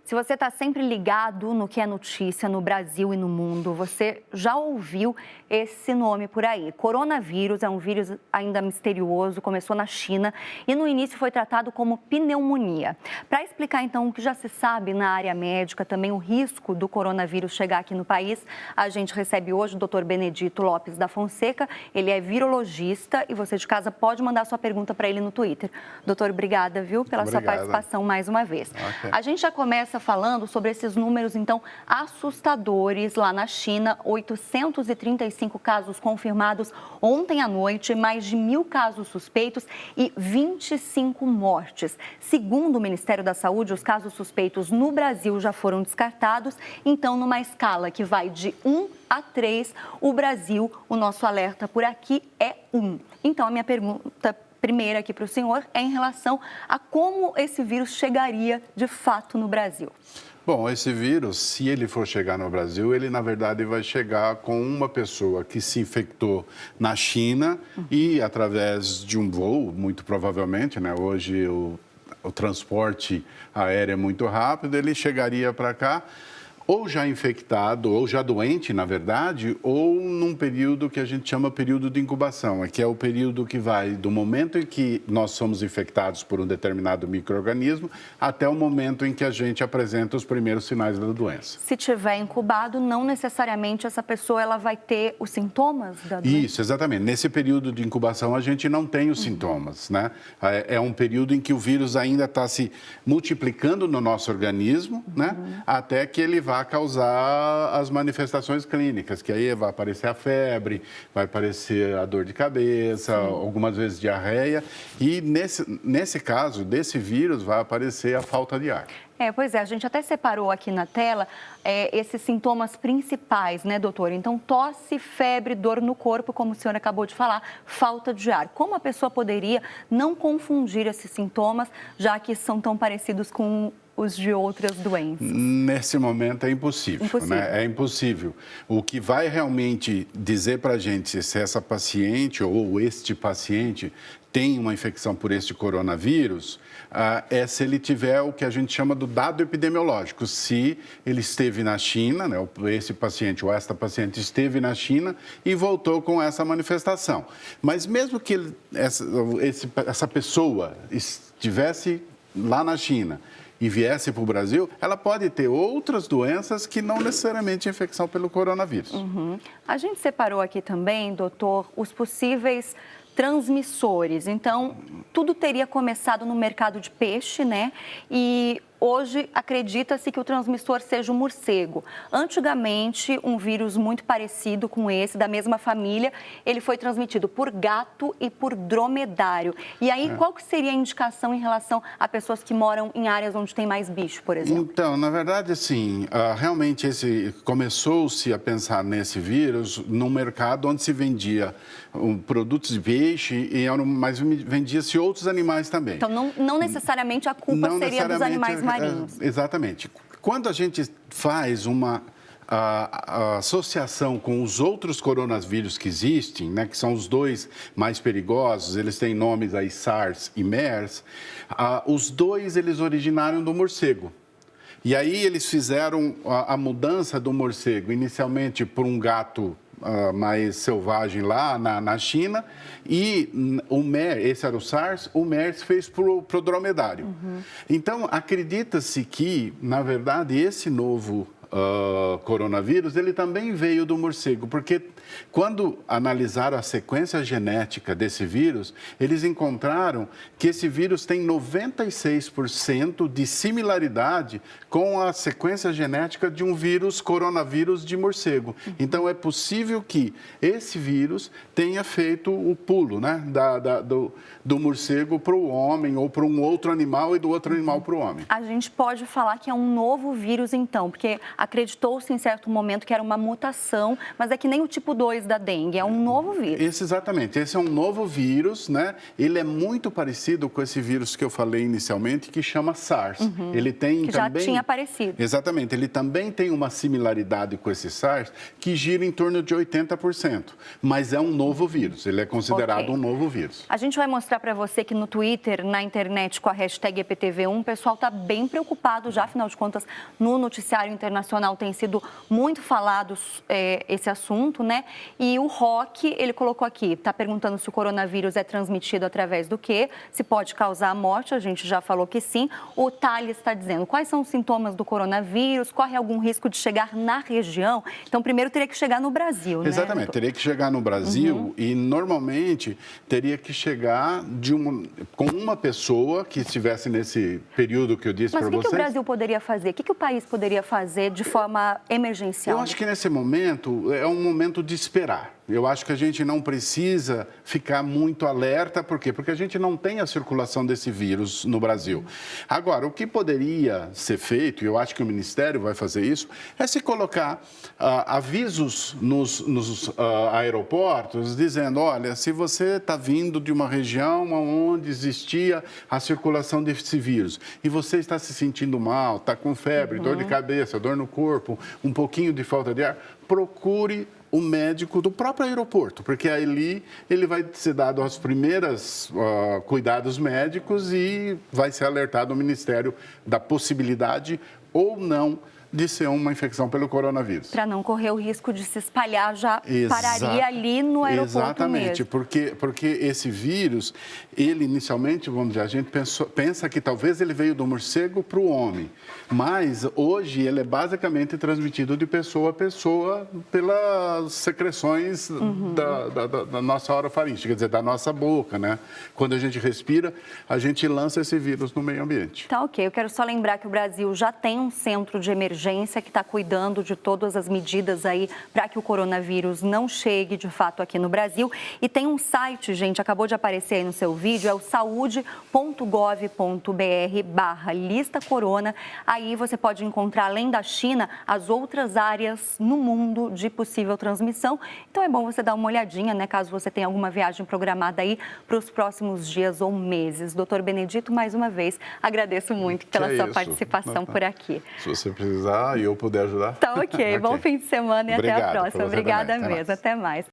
Se você está sempre ligado no que é notícia no Brasil e no mundo, você já ouviu esse nome por aí. Coronavírus é um vírus ainda misterioso, começou na China e no início foi tratado como pneumonia. Para explicar então o que já se sabe na área médica, também o risco do coronavírus chegar aqui no país, a gente recebe hoje o Dr. Benedito Lopes da Fonseca. Ele é virologista e você de casa pode mandar sua pergunta para ele no Twitter. Doutor, obrigada, viu, pela sua participação mais uma vez. Okay. A gente já começa falando sobre esses números, então, assustadores lá na China. 835 casos confirmados ontem à noite, mais de 1.000 casos suspeitos e 25 mortes. Segundo o Ministério da Saúde, os casos suspeitos no Brasil já foram descartados. Então, numa escala que vai de 1 a 3, o Brasil, o nosso alerta por aqui é 1. Então, a minha pergunta primeira aqui para o senhor é em relação a como esse vírus chegaria de fato no Brasil. Bom, esse vírus, se ele for chegar no Brasil, ele na verdade vai chegar com uma pessoa que se infectou na China e através de um voo, muito provavelmente, né? Hoje o transporte aéreo é muito rápido, ele chegaria para cá ou já infectado, ou já doente, na verdade, ou num período que a gente chama período de incubação, que é o período que vai do momento em que nós somos infectados por um determinado micro-organismo até o momento em que a gente apresenta os primeiros sinais da doença. Se tiver incubado, não necessariamente essa pessoa ela vai ter os sintomas da doença? Isso, exatamente. Nesse período de incubação, a gente não tem os sintomas, né? É um período em que o vírus ainda está se multiplicando no nosso organismo, né? Até que ele vá causar as manifestações clínicas, que aí vai aparecer a febre, vai aparecer a dor de cabeça, algumas vezes diarreia, e nesse caso, desse vírus, vai aparecer a falta de ar. Pois é, a gente até separou aqui na tela esses sintomas principais, né, doutor? Então, tosse, febre, dor no corpo, como o senhor acabou de falar, falta de ar. Como a pessoa poderia não confundir esses sintomas, já que são tão parecidos com os de outras doenças? Nesse momento é impossível, né? É impossível. O que vai realmente dizer para a gente se essa paciente ou este paciente tem uma infecção por este coronavírus é se ele tiver o que a gente chama do dado epidemiológico. Se ele esteve na China, né, esse paciente ou esta paciente esteve na China e voltou com essa manifestação. Mas mesmo que essa pessoa estivesse lá na China e viesse para o Brasil, ela pode ter outras doenças que não necessariamente infecção pelo coronavírus. A gente separou aqui também, doutor, os possíveis transmissores. Então, tudo teria começado no mercado de peixe, né? E hoje acredita-se que o transmissor seja o morcego. Antigamente, um vírus muito parecido com esse, da mesma família, ele foi transmitido por gato e por dromedário. E aí, qual que seria a indicação em relação a pessoas que moram em áreas onde tem mais bicho, por exemplo? Então, na verdade, assim, realmente começou-se a pensar nesse vírus num mercado onde se vendia produtos de peixe, mas vendia-se outros animais também. Então, não necessariamente a culpa seria dos animais marinhos. Exatamente. Quando a gente faz uma associação com os outros coronavírus que existem, né, que são os dois mais perigosos, eles têm nomes aí, SARS e MERS, os dois eles originaram do morcego. E aí eles fizeram a mudança do morcego, inicialmente por um gato mais selvagem lá na China, e o MERS, esse era o SARS, o MERS fez para o dromedário. Então, acredita-se que, na verdade, esse novo coronavírus, ele também veio do morcego, porque quando analisaram a sequência genética desse vírus, eles encontraram que esse vírus tem 96% de similaridade com a sequência genética de um coronavírus de morcego. Então, é possível que esse vírus tenha feito o pulo, né, do morcego para o homem ou para um outro animal e do outro animal para o homem. A gente pode falar que é um novo vírus, então, porque acreditou-se em certo momento que era uma mutação, mas é que nem o tipo 2 da dengue, é um novo vírus. Exatamente, esse é um novo vírus, né? Ele é muito parecido com esse vírus que eu falei inicialmente, que chama SARS. Ele tem Que também... já tinha aparecido. Exatamente, ele também tem uma similaridade com esse SARS, que gira em torno de 80%, mas é um novo vírus, ele é considerado um novo vírus. A gente vai mostrar para você que no Twitter, na internet, com a hashtag EPTV1, o pessoal está bem preocupado já, afinal de contas, no noticiário internacional tem sido muito falado esse assunto, né? E o Roque, ele colocou aqui, está perguntando se o coronavírus é transmitido através do quê, se pode causar a morte, a gente já falou que sim. O Thales está dizendo quais são os sintomas do coronavírus, corre algum risco de chegar na região? Então, primeiro teria que chegar no Brasil, né? Exatamente, teria que chegar no Brasil e normalmente teria que chegar com uma pessoa que estivesse nesse período que eu disse para vocês. Mas o que o Brasil poderia fazer? O que o país poderia fazer de forma emergencial? Eu acho que nesse momento é um momento de esperar. Eu acho que a gente não precisa ficar muito alerta, por quê? Porque a gente não tem a circulação desse vírus no Brasil. Agora, o que poderia ser feito, e eu acho que o Ministério vai fazer isso, é se colocar avisos nos aeroportos, dizendo, olha, se você está vindo de uma região onde existia a circulação desse vírus e você está se sentindo mal, está com febre, dor de cabeça, dor no corpo, um pouquinho de falta de ar, procure o médico do próprio aeroporto, porque ali ele vai ser dado os primeiros cuidados médicos e vai ser alertado o Ministério da possibilidade ou não de ser uma infecção pelo coronavírus. Para não correr o risco de se espalhar, já pararia ali no aeroporto Exatamente, mesmo. porque esse vírus, ele inicialmente, vamos dizer, a gente pensa que talvez ele veio do morcego para o homem, mas hoje ele é basicamente transmitido de pessoa a pessoa pelas secreções da nossa orofaringe, quer dizer, da nossa boca, né? Quando a gente respira, a gente lança esse vírus no meio ambiente. Tá, ok. Eu quero só lembrar que o Brasil já tem um centro de emergência que está cuidando de todas as medidas aí para que o coronavírus não chegue de fato aqui no Brasil. E tem um site, gente, acabou de aparecer aí no seu vídeo, é o saude.gov.br/lista corona. Aí você pode encontrar, além da China, as outras áreas no mundo de possível transmissão. Então é bom você dar uma olhadinha, né, caso você tenha alguma viagem programada aí para os próximos dias ou meses. Doutor Benedito, mais uma vez, agradeço muito pela sua participação por aqui. Se você precisar e eu puder ajudar. Tá ok. Bom fim de semana e até a próxima. Obrigada mesmo. Até mais.